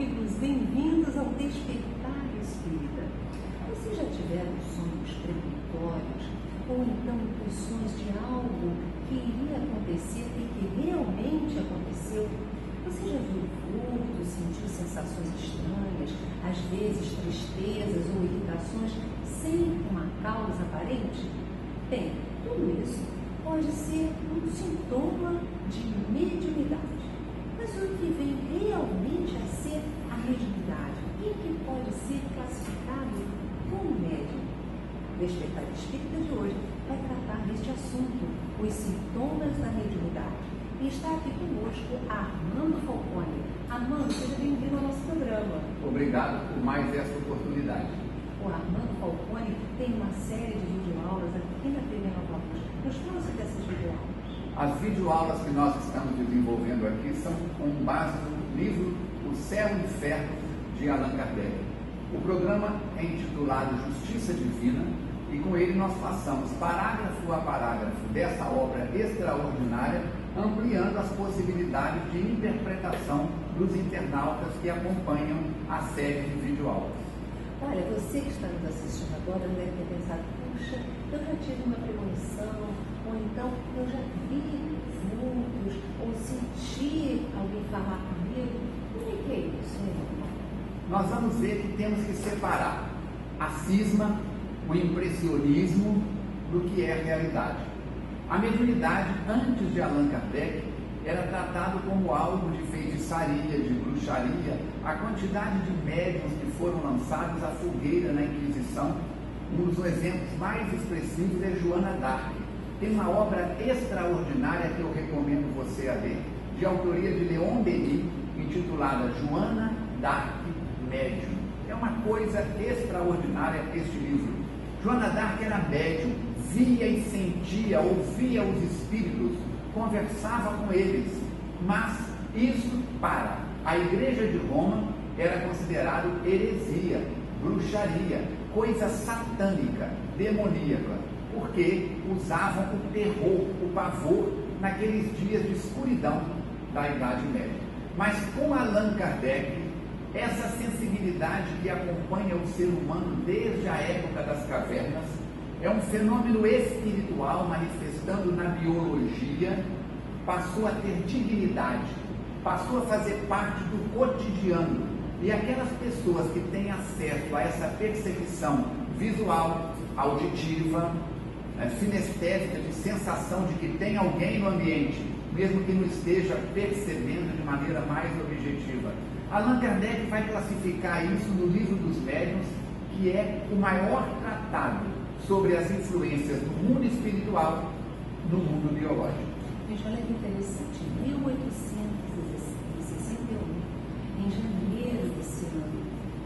amigos, bem-vindos ao Despertar Espírita. Vocês já tiveram sonhos premonitórios ou então intuições de algo que iria acontecer e que realmente aconteceu? Você já viu vultos, sentiu sensações estranhas, às vezes tristezas ou irritações sem uma causa aparente? Bem, tudo isso pode ser um sintoma de mediunidade. Mas o que vem realmente a ser a mediunidade e que pode ser classificado como médium? O Despertar Espírita de hoje vai tratar deste assunto, os sintomas da mediunidade. E está aqui conosco Armando Falcone. Armando, seja bem-vindo ao nosso programa. Obrigado por mais essa oportunidade. O Armando Falcone tem uma série de videoaulas aqui na TV Nova Luz. Nos trouxe dessas videoaulas. As videoaulas que nós estamos desenvolvendo aqui são com base no livro O Céu e o Inferno, de Allan Kardec. O programa é intitulado Justiça Divina e com ele nós passamos parágrafo a parágrafo dessa obra extraordinária, ampliando as possibilidades de interpretação dos internautas que acompanham a série de videoaulas. Olha, você que está nos assistindo agora deve ter pensado, puxa, eu já tive uma premonição, ou então eu já vi vultos, ou senti alguém falar comigo. O que é isso, hein? Nós vamos ver que temos que separar a cisma, o impressionismo, do que é a realidade. A mediunidade, antes de Allan Kardec, era tratado como algo de feitiçaria, de bruxaria. A quantidade de médiuns que foram lançados à fogueira na Inquisição, um dos exemplos mais expressivos é Joana d'Arc. Tem uma obra extraordinária que eu recomendo você a ler, de autoria de Leon Denis, intitulada Joana d'Arc Médium. É uma coisa extraordinária este livro. Joana d'Arc era médium, via e sentia, ouvia os espíritos, conversava com eles, mas isso para a Igreja de Roma era considerado heresia, bruxaria, coisa satânica, demoníaca, porque usavam o terror, o pavor naqueles dias de escuridão da Idade Média. Mas com Allan Kardec, essa sensibilidade que acompanha o ser humano desde a época das cavernas, é um fenômeno espiritual manifestando na biologia, passou a ter dignidade, passou a fazer parte do cotidiano. E aquelas pessoas que têm acesso a essa percepção visual, auditiva, sinestésica, de sensação de que tem alguém no ambiente, mesmo que não esteja percebendo de maneira mais objetiva. Allan Kardec vai classificar isso no Livro dos Médiuns, que é o maior tratado sobre as influências do mundo espiritual no mundo biológico. Gente, olha que interessante, em 1861, em janeiro desse ano,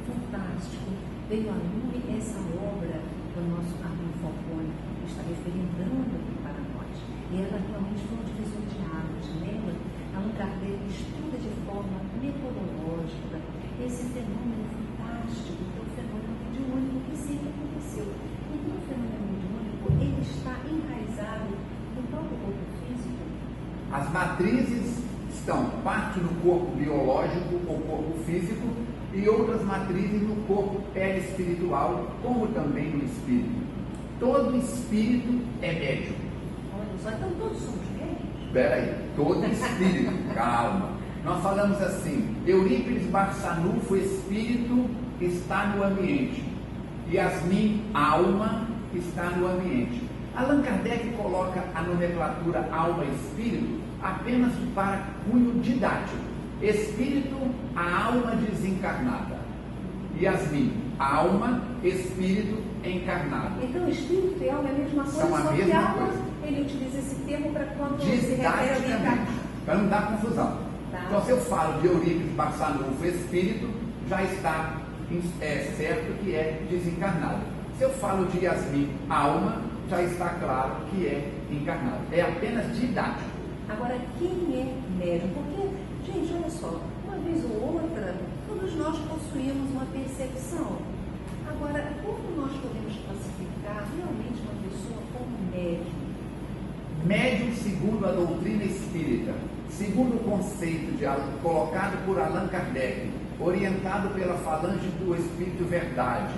fantástico, veio à lume essa obra do nosso Armando Falcone, que está referendando aqui para nós. E ela realmente foi um divisor de águas, lembra? Allan Kardec estuda de forma metodológica esse fenômeno fantástico, que é o fenômeno mediúnico que sempre aconteceu. Então, o fenômeno mediúnico, ele está enraizado no próprio corpo físico. As matrizes estão parte no corpo biológico ou corpo físico e outras matrizes no corpo perispiritual, como também no espírito. Todo espírito é médium. Olha só, então todos somos médiums? Espera aí, todo espírito, calma. Nós falamos assim, Eurípides Barçanufo, espírito, está no ambiente. Yasmin, alma, está no ambiente. Allan Kardec coloca a nomenclatura alma e espírito apenas para cunho didático. Espírito, a alma desencarnada. Yasmin, alma, espírito encarnado. Então, espírito e alma é a mesma coisa, são a só que mesma alma, coisa. ele utiliza esse termo para quando se refere a Didaticamente, para não dar confusão. Tá. Então, se eu falo de Eurípides Barçanufo, espírito, já está certo que é desencarnado. Se eu falo de Yasmin, alma, já está claro que é encarnado. É apenas didático. Agora, quem é médium? Porque, gente, olha só, uma vez ou outra, todos nós possuímos uma percepção. Agora, como nós podemos classificar realmente uma pessoa como médium? Médium, segundo a doutrina espírita, segundo o conceito colocado por Allan Kardec, orientado pela falange do Espírito Verdade,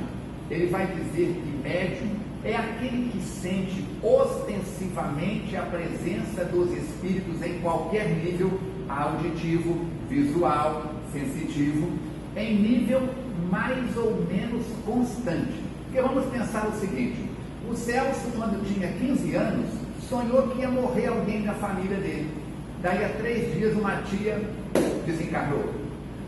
ele vai dizer que médium é aquele que sente ostensivamente a presença dos espíritos em qualquer nível auditivo, visual, sensitivo, em nível mais ou menos constante. Porque vamos pensar o seguinte: o Celso, quando tinha 15 anos, sonhou que ia morrer alguém da família dele. Daí a 3 dias uma tia desencarnou.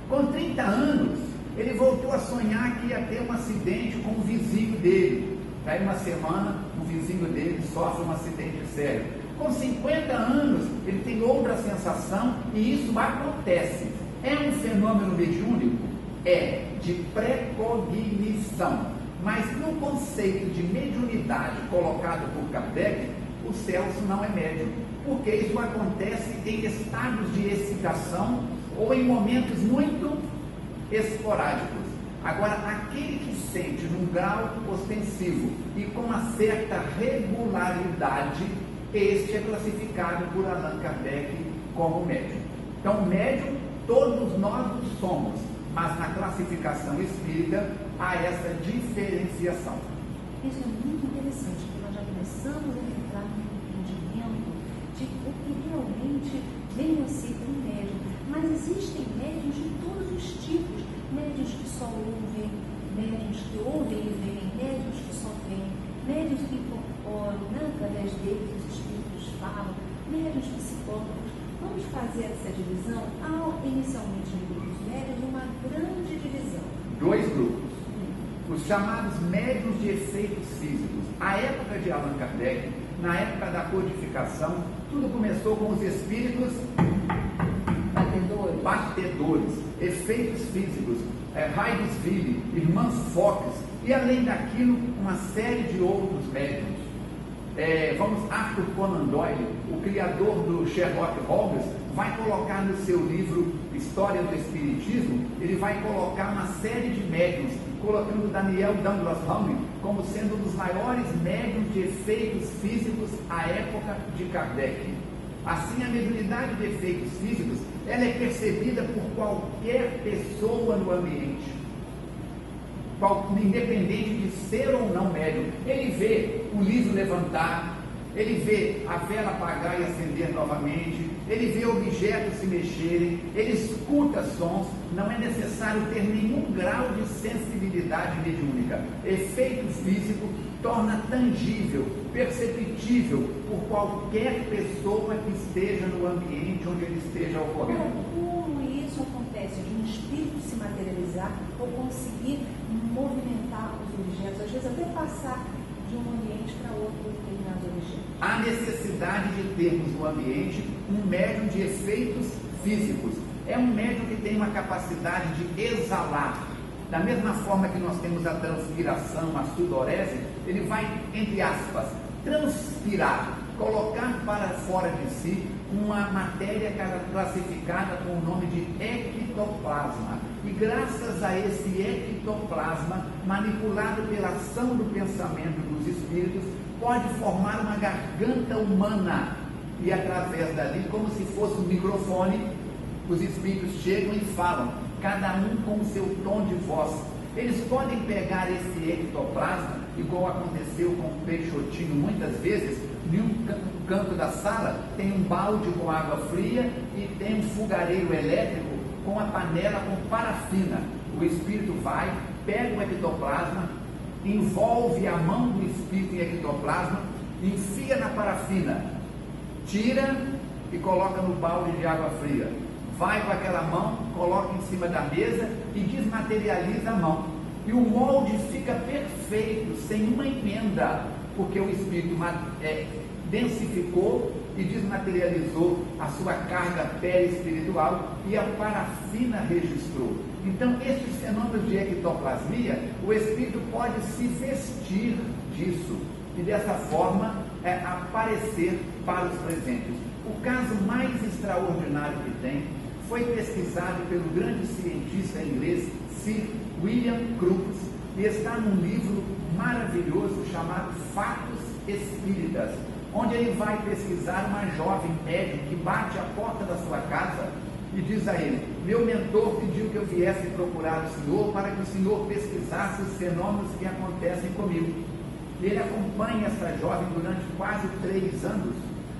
Com 30 anos, ele voltou a sonhar que ia ter um acidente com o vizinho dele. Daí uma semana, o vizinho dele sofre um acidente sério. Com 50 anos, ele tem outra sensação e isso acontece. É um fenômeno mediúnico? É, de precognição. Mas no conceito de mediunidade colocado por Kardec, o Celso não é médium, porque isso acontece em estados de excitação ou em momentos muito esporádicos. Agora, aquele que sente num grau ostensivo e com uma certa regularidade, este é classificado por Allan Kardec como médium. Então, médium, todos nós somos, mas na classificação espírita há essa diferenciação. Isso é muito interessante, porque nós já começamos a entrar no entendimento de o que realmente vem a ser um médium. Mas existem médiuns de todos os tipos, médiuns que só ouvem, médiuns que ouvem e veem, médiuns que só veem, médiuns que incorporam, através deles os espíritos falam, médiuns psicólogos. Vamos fazer essa divisão? Há inicialmente no grupo dos médiuns uma grande divisão. 2 grupos. Os chamados médiuns de efeitos físicos. A época de Allan Kardec, na época da codificação, tudo começou com os espíritos batedores, efeitos físicos, Heidesville, Irmãs Fox, e além daquilo, uma série de outros médiuns. Arthur Conan Doyle, o criador do Sherlock Holmes, vai colocar no seu livro História do Espiritismo, ele vai colocar uma série de médiuns, colocando Daniel Douglas Home como sendo um dos maiores médiuns de efeitos físicos à época de Kardec. Assim, a mediunidade de efeitos físicos, ela é percebida por qualquer pessoa no ambiente, independente de ser ou não médium. Ele vê o livro levantar, ele vê a vela apagar e acender novamente, ele vê objetos se mexerem, ele escuta sons. Não é necessário ter nenhum grau de sensibilidade mediúnica. Efeito físico torna tangível, perceptível por qualquer pessoa que esteja no ambiente onde ele esteja ocorrendo. Como isso acontece de um espírito se materializar ou conseguir movimentar os objetos, às vezes até passar de um ambiente para outro determinado objeto? Há necessidade de termos no ambiente um médium de efeitos físicos. É um médium que tem uma capacidade de exalar. Da mesma forma que nós temos a transpiração, a sudorese, ele vai, entre aspas, transpirar, colocar para fora de si uma matéria classificada com o nome de ectoplasma. E graças a esse ectoplasma, manipulado pela ação do pensamento dos espíritos, pode formar uma garganta humana. E através dali, como se fosse um microfone, os espíritos chegam e falam, cada um com o seu tom de voz. Eles podem pegar esse ectoplasma, igual aconteceu com o Peixotinho muitas vezes, em um canto da sala tem um balde com água fria e tem um fogareiro elétrico com a panela com parafina. O espírito vai, pega o ectoplasma, envolve a mão do espírito em ectoplasma, enfia na parafina, tira e coloca no balde de água fria. Vai com aquela mão, coloca em cima da mesa e desmaterializa a mão. E o molde fica perfeito, sem uma emenda, porque o espírito densificou e desmaterializou a sua carga perispiritual e a parafina registrou. Então, esses fenômenos de ectoplasmia, o espírito pode se vestir disso e dessa forma aparecer para os presentes. O caso mais extraordinário que tem foi pesquisado pelo grande cientista inglês Sir William Crookes e está num livro maravilhoso chamado Fatos Espíritas, onde ele vai pesquisar uma jovem médium que bate à porta da sua casa e diz a ele: meu mentor pediu que eu viesse procurar o Senhor para que o Senhor pesquisasse os fenômenos que acontecem comigo. Ele acompanha essa jovem durante quase 3 anos,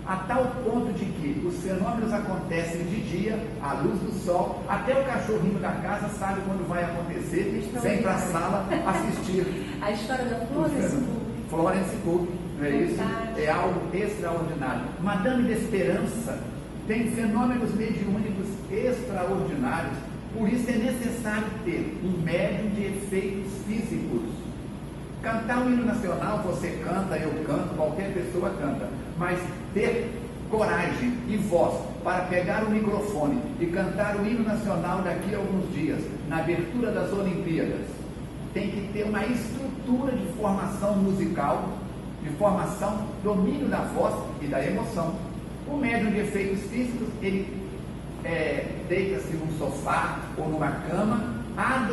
a tal ponto de que os fenômenos acontecem de dia, à luz do sol, até o cachorrinho da casa sabe quando vai acontecer, vem para a sala assistir. A história da Florence Cook. Florence Cook, não é isso? É algo extraordinário. Madame de Esperança tem fenômenos mediúnicos extraordinários, por isso é necessário ter um médium de efeitos físicos. Cantar o hino nacional, você canta, eu canto, qualquer pessoa canta, mas ter coragem e voz para pegar o microfone e cantar o hino nacional daqui a alguns dias, na abertura das Olimpíadas, tem que ter uma estrutura de formação musical, de formação, domínio da voz e da emoção. O médium de efeitos físicos, ele deita-se num sofá ou numa cama,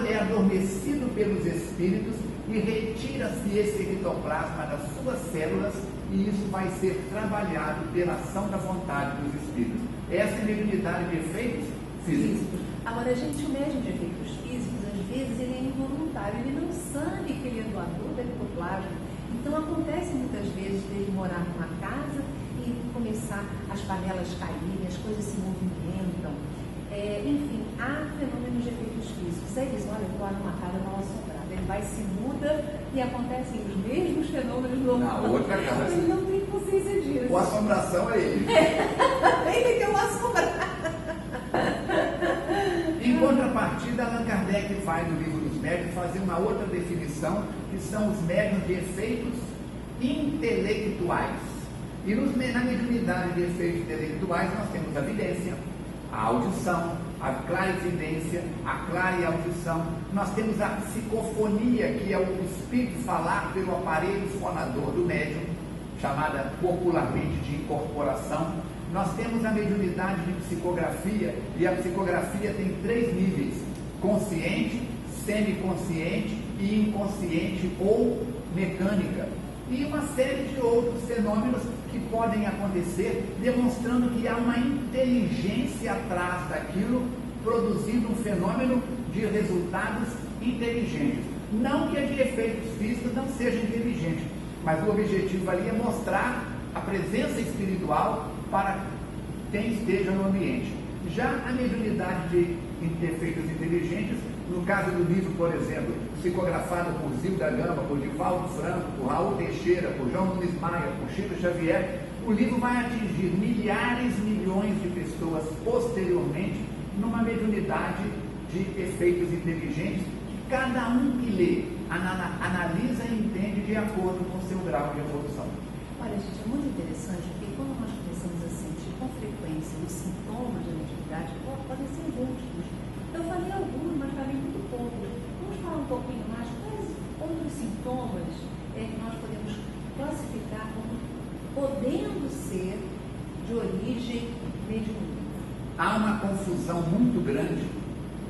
é adormecido pelos espíritos e retira-se esse ectoplasma das suas células, e isso vai ser trabalhado pela ação da vontade dos espíritos. Essa é a mediunidade de efeitos físicos. Agora, gente, o médium de efeitos físicos, às vezes, ele é involuntário, ele não sabe que ele é doador do ectoplasma. Então, acontece muitas vezes dele morar numa casa e começar as panelas caírem, as coisas se movimentam. Enfim, há fenômenos de efeitos físicos. Aí eles, olha, eu estou numa casa mal assombrada. Ele vai, se muda e acontecem os mesmos fenômenos do na outra casa. Ele não tem consciência disso. O assombração é ele. Ele que é o assombrado. Em contrapartida, Allan Kardec vai no livro dos médiuns fazer uma outra definição, que são os médiuns de efeitos intelectuais. E na mediunidade de efeitos intelectuais nós temos a vidência, a audição, a clarividência, a clareaudição. Nós temos a psicofonia, que é o espírito falar pelo aparelho fonador do médium, chamada popularmente de incorporação. Nós temos a mediunidade de psicografia, e a psicografia tem 3 níveis: consciente, semiconsciente e inconsciente ou mecânica. E uma série de outros fenômenos que podem acontecer, demonstrando que há uma inteligência atrás daquilo, produzindo um fenômeno de resultados inteligentes. Não que a de efeitos físicos não seja inteligente, mas o objetivo ali é mostrar a presença espiritual para quem esteja no ambiente. Já a mediunidade de efeitos inteligentes, no caso do livro, por exemplo, psicografado por Zilda Gama, por Divaldo Franco, por Raul Teixeira, por João Nunes Maia, por Chico Xavier, o livro vai atingir milhares, milhões de pessoas posteriormente, numa mediunidade de efeitos inteligentes, que cada um que lê, analisa e entende de acordo com o seu grau de evolução. Olha, gente, é muito interessante, porque quando nós começamos a sentir com frequência os sintomas da mediunidade, podem ser múltiplos. Eu falei alguns, mas falei muito pouco. Vamos falar um pouquinho mais. Quais outros sintomas que nós podemos classificar como podendo ser de origem mediúnica? Há uma confusão muito grande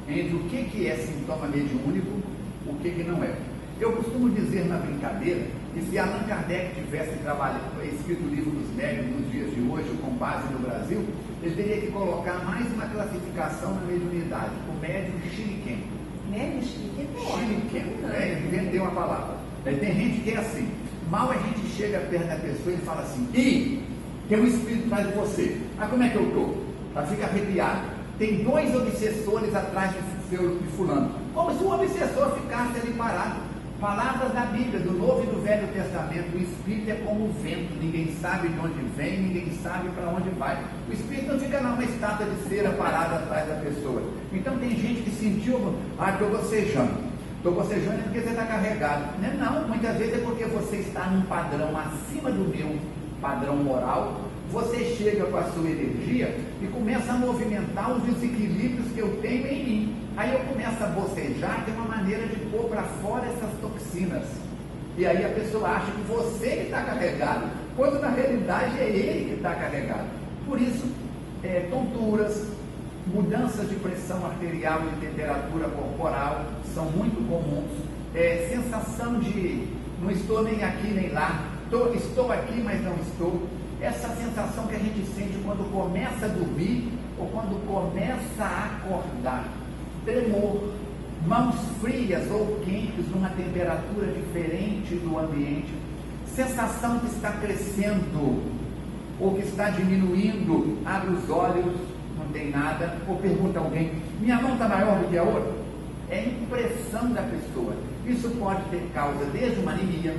entre o que é sintoma mediúnico e o que não é. Eu costumo dizer na brincadeira que se Allan Kardec tivesse escrito o livro dos médiuns nos dias de hoje, com base no Brasil, ele teria que colocar mais uma classificação na mediunidade, o médium Shiriken. Médium Shiriken é Shiriken, inventei uma palavra. Tem gente que é assim, mal a gente chega perto da pessoa e fala assim: ih, tem um espírito atrás de você. Mas como é que eu estou? Ela fica arrepiada. Tem 2 obsessores atrás de fulano. Como se o obsessor ficasse ali parado. Palavras da Bíblia, do Novo e do Velho Testamento: o Espírito é como o vento, ninguém sabe de onde vem, ninguém sabe para onde vai. O Espírito não fica numa estátua de cera parada atrás da pessoa. Então tem gente que sentiu: estou bocejando. Estou bocejando porque você está carregado. Não, muitas vezes é porque você está num padrão acima do meu padrão moral. Você chega com a sua energia e começa a movimentar os desequilíbrios que eu tenho em mim. Aí eu começo a bocejar, que é uma maneira de pôr para fora essas toxinas. E aí a pessoa acha que você que está carregado, quando na realidade é ele que está carregado. Por isso, tonturas, mudanças de pressão arterial e de temperatura corporal são muito comuns. Sensação de não estou nem aqui nem lá, estou aqui mas não estou. Essa sensação que a gente sente quando começa a dormir ou quando começa a acordar, tremor, mãos frias ou quentes numa temperatura diferente do ambiente, sensação que está crescendo ou que está diminuindo, abre os olhos, não tem nada, ou pergunta a alguém, minha mão está maior do que a outra? É impressão da pessoa. Isso pode ter causa desde uma anemia,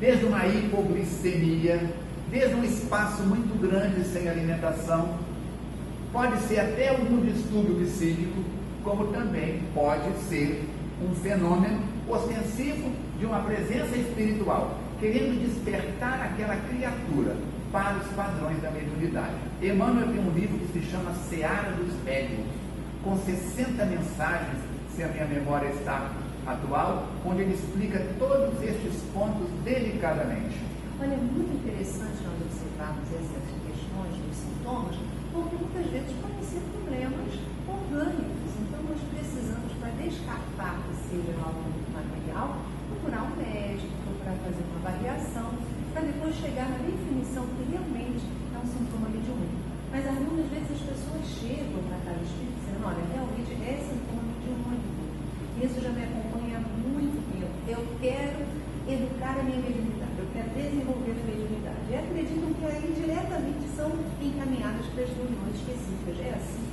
desde uma hipoglicemia, desde um espaço muito grande sem alimentação, pode ser até algum distúrbio psíquico, como também pode ser um fenômeno ostensivo de uma presença espiritual, querendo despertar aquela criatura para os padrões da mediunidade. Emmanuel tem um livro que se chama Seara dos Médiuns, com 60 mensagens, se a minha memória está atual, onde ele explica todos estes pontos delicadamente. Olha, é muito interessante nós observarmos essas questões dos sintomas, porque muitas vezes podem ser problemas orgânicos. Então, nós precisamos, para descartar que seja algo material, procurar um médico, procurar fazer uma avaliação, para depois chegar na definição que realmente é um sintoma mediúnico. Mas algumas vezes as pessoas chegam para cada espírito dizendo, olha, realmente é sintoma mediúnico. Isso já me acompanha há muito tempo. Eu quero educar a minha mediunidade, eu quero desenvolver a mediunidade. E acreditam que aí diretamente são encaminhadas para as reuniões específicas. É assim?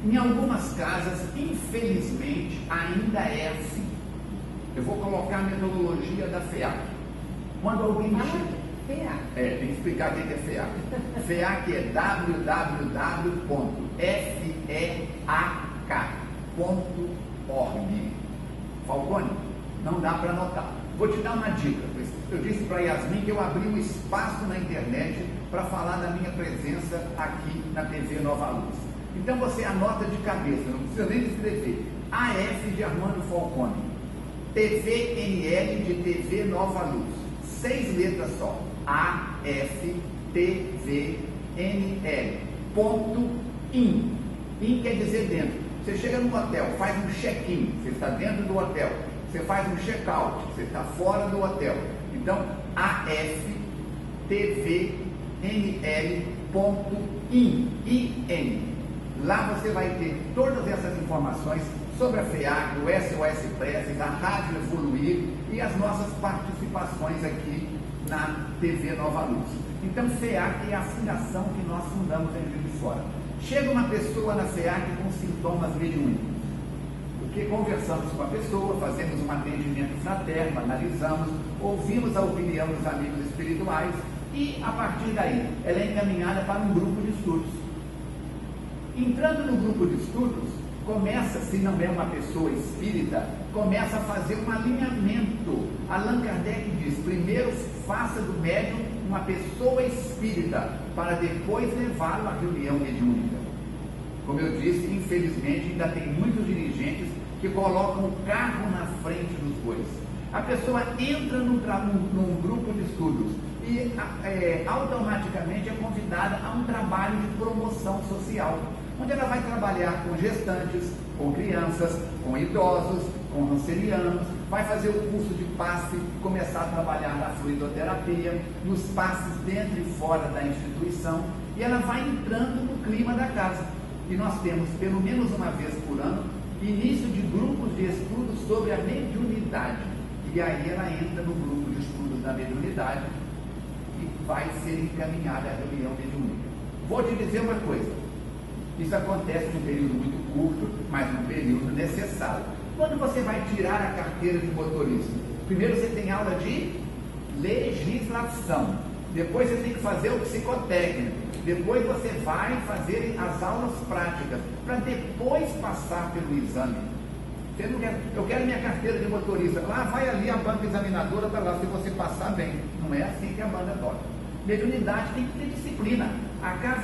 Em algumas casas, infelizmente, ainda é assim. Eu vou colocar a metodologia da FEAC. Quando alguém me chega... FEAC. Tem que explicar o que é FEAC. FEAC é www.feac.org. Falcone, não dá para anotar. Vou te dar uma dica. Eu disse para Yasmin que eu abri um espaço na internet para falar da minha presença aqui na TV Nova Luz. Então você anota de cabeça, não precisa nem escrever. AF de Armando Falcone, TVNL de TV Nova Luz, 6 letras só. AFTVNL. .in. In quer dizer dentro. Você chega no hotel, faz um check-in, você está dentro do hotel. Você faz um check-out, você está fora do hotel. Então, AFTVNL.in. Lá você vai ter todas essas informações sobre a FEAC, o SOS Preces, a Rádio Evoluir e as nossas participações aqui na TV Nova Luz. Então, FEAC é a fundação que nós fundamos em Juiz de Fora. Chega uma pessoa na FEAC com sintomas mediúnicos. Porque conversamos com a pessoa, fazemos um atendimento fraterno, analisamos, ouvimos a opinião dos amigos espirituais e, a partir daí, ela é encaminhada para um grupo de estudos. Entrando no grupo de estudos, começa, se não é uma pessoa espírita, começa a fazer um alinhamento. Allan Kardec diz, primeiro faça do médium uma pessoa espírita, para depois levá-lo à reunião mediúnica. Como eu disse, infelizmente ainda tem muitos dirigentes que colocam o carro na frente dos bois. A pessoa entra num grupo de estudos e automaticamente é convidada a um trabalho de promoção social, onde ela vai trabalhar com gestantes, com crianças, com idosos, com rancerianos, vai fazer o curso de passe, começar a trabalhar na fluidoterapia, nos passes dentro e fora da instituição, e ela vai entrando no clima da casa. E nós temos, pelo menos uma vez por ano, início de grupos de estudos sobre a mediunidade. E aí ela entra no grupo de estudos da mediunidade e vai ser encaminhada à reunião mediúnica. Vou te dizer uma coisa, isso acontece num período muito curto, mas num período necessário. Quando você vai tirar a carteira de motorista, primeiro você tem aula de legislação, depois você tem que fazer o psicotécnico, depois você vai fazer as aulas práticas, para depois passar pelo exame. Você não quer, eu quero minha carteira de motorista, lá vai ali a banca examinadora para lá, se você passar bem. Não é assim que a banda toca. Mediunidade tem que ter disciplina. A casa